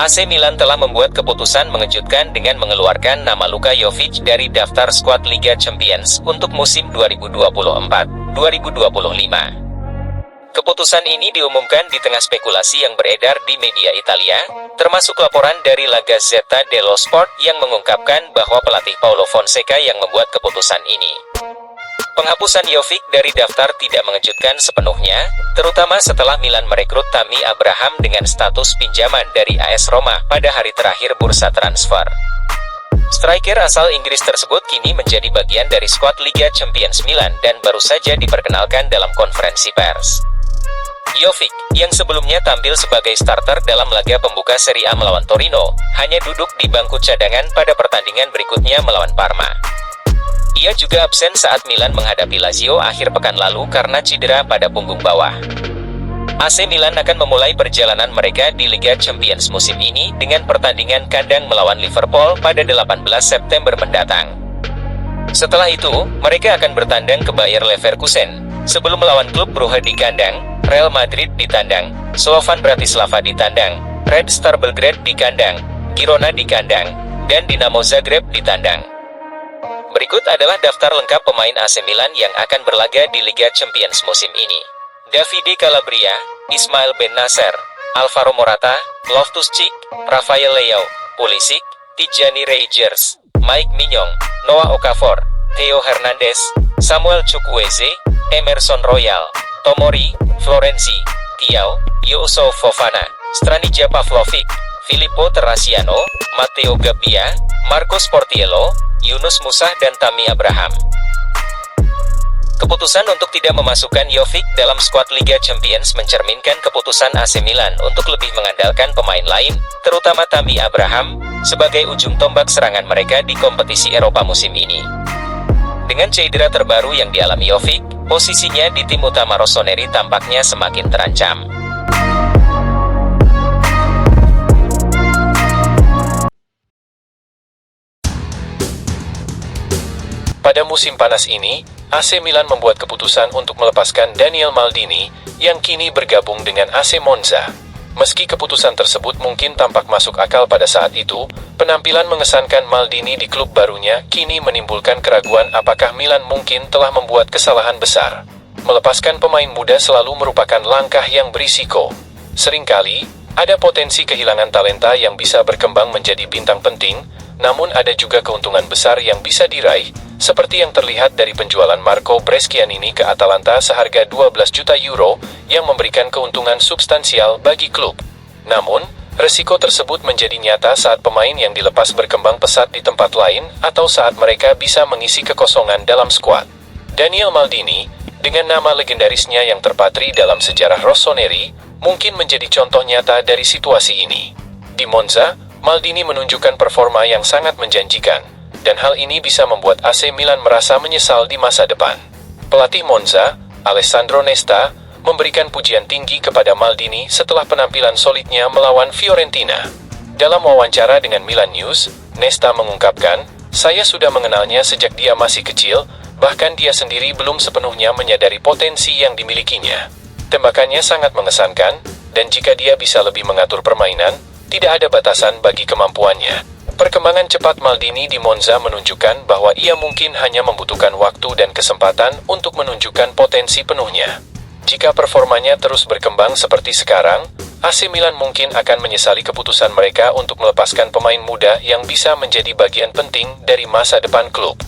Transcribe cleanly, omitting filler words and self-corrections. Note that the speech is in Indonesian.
AC Milan telah membuat keputusan mengejutkan dengan mengeluarkan nama Luka Jovic dari daftar skuad Liga Champions untuk musim 2024-2025. Keputusan ini diumumkan di tengah spekulasi yang beredar di media Italia, termasuk laporan dari La Gazzetta dello Sport yang mengungkapkan bahwa pelatih Paulo Fonseca yang membuat keputusan ini. Penghapusan Jovic dari daftar tidak mengejutkan sepenuhnya, terutama setelah Milan merekrut Tammy Abraham dengan status pinjaman dari AS Roma pada hari terakhir bursa transfer. Striker asal Inggris tersebut kini menjadi bagian dari skuad Liga Champions Milan dan baru saja diperkenalkan dalam konferensi pers. Jovic, yang sebelumnya tampil sebagai starter dalam laga pembuka Serie A melawan Torino, hanya duduk di bangku cadangan pada pertandingan berikutnya melawan Parma. Ia juga absen saat Milan menghadapi Lazio akhir pekan lalu karena cedera pada punggung bawah. AC Milan akan memulai perjalanan mereka di Liga Champions musim ini dengan pertandingan kandang melawan Liverpool pada 18 September mendatang. Setelah itu, mereka akan bertandang ke Bayer Leverkusen, sebelum melawan klub Brugge di kandang, Real Madrid di tandang, Slovan Bratislava di tandang, Red Star Belgrade di kandang, Girona di kandang, dan Dinamo Zagreb di tandang. Berikut adalah daftar lengkap pemain AC Milan yang akan berlaga di Liga Champions musim ini. Davide Calabria, Ismail Bennacer, Alvaro Morata, Loftus-Cheek, Rafael Leao, Pulisic, Tijani Reijers, Mike Mignon, Noah Okafor, Theo Hernandez, Samuel Chukwueze, Emerson Royal, Tomori, Florenzi, Thiaw, Yusuf Fofana, Stranija Pavlovic, Filippo Terracciano, Matteo Gabbia, Marcos Portiello, Yunus Musa dan Tammy Abraham. Keputusan untuk tidak memasukkan Jovic dalam skuad Liga Champions mencerminkan keputusan AC Milan untuk lebih mengandalkan pemain lain, terutama Tammy Abraham, sebagai ujung tombak serangan mereka di kompetisi Eropa musim ini. Dengan cedera terbaru yang dialami Jovic, posisinya di tim utama Rossoneri tampaknya semakin terancam. Pada musim panas ini, AC Milan membuat keputusan untuk melepaskan Daniel Maldini, yang kini bergabung dengan AC Monza. Meski keputusan tersebut mungkin tampak masuk akal pada saat itu, penampilan mengesankan Maldini di klub barunya kini menimbulkan keraguan apakah Milan mungkin telah membuat kesalahan besar. Melepaskan pemain muda selalu merupakan langkah yang berisiko. Seringkali, ada potensi kehilangan talenta yang bisa berkembang menjadi bintang penting, namun ada juga keuntungan besar yang bisa diraih, seperti yang terlihat dari penjualan Marco Brescianini ke Atalanta seharga 12 juta euro, yang memberikan keuntungan substansial bagi klub. Namun, resiko tersebut menjadi nyata saat pemain yang dilepas berkembang pesat di tempat lain, atau saat mereka bisa mengisi kekosongan dalam skuad. Daniel Maldini, dengan nama legendarisnya yang terpatri dalam sejarah Rossoneri, mungkin menjadi contoh nyata dari situasi ini. Di Monza, Maldini menunjukkan performa yang sangat menjanjikan, dan hal ini bisa membuat AC Milan merasa menyesal di masa depan. Pelatih Monza, Alessandro Nesta, memberikan pujian tinggi kepada Maldini setelah penampilan solidnya melawan Fiorentina. Dalam wawancara dengan Milan News, Nesta mengungkapkan, "Saya sudah mengenalnya sejak dia masih kecil, bahkan dia sendiri belum sepenuhnya menyadari potensi yang dimilikinya. Tembakannya sangat mengesankan, dan jika dia bisa lebih mengatur permainan, tidak ada batasan bagi kemampuannya." Perkembangan cepat Maldini di Monza menunjukkan bahwa ia mungkin hanya membutuhkan waktu dan kesempatan untuk menunjukkan potensi penuhnya. Jika performanya terus berkembang seperti sekarang, AC Milan mungkin akan menyesali keputusan mereka untuk melepaskan pemain muda yang bisa menjadi bagian penting dari masa depan klub.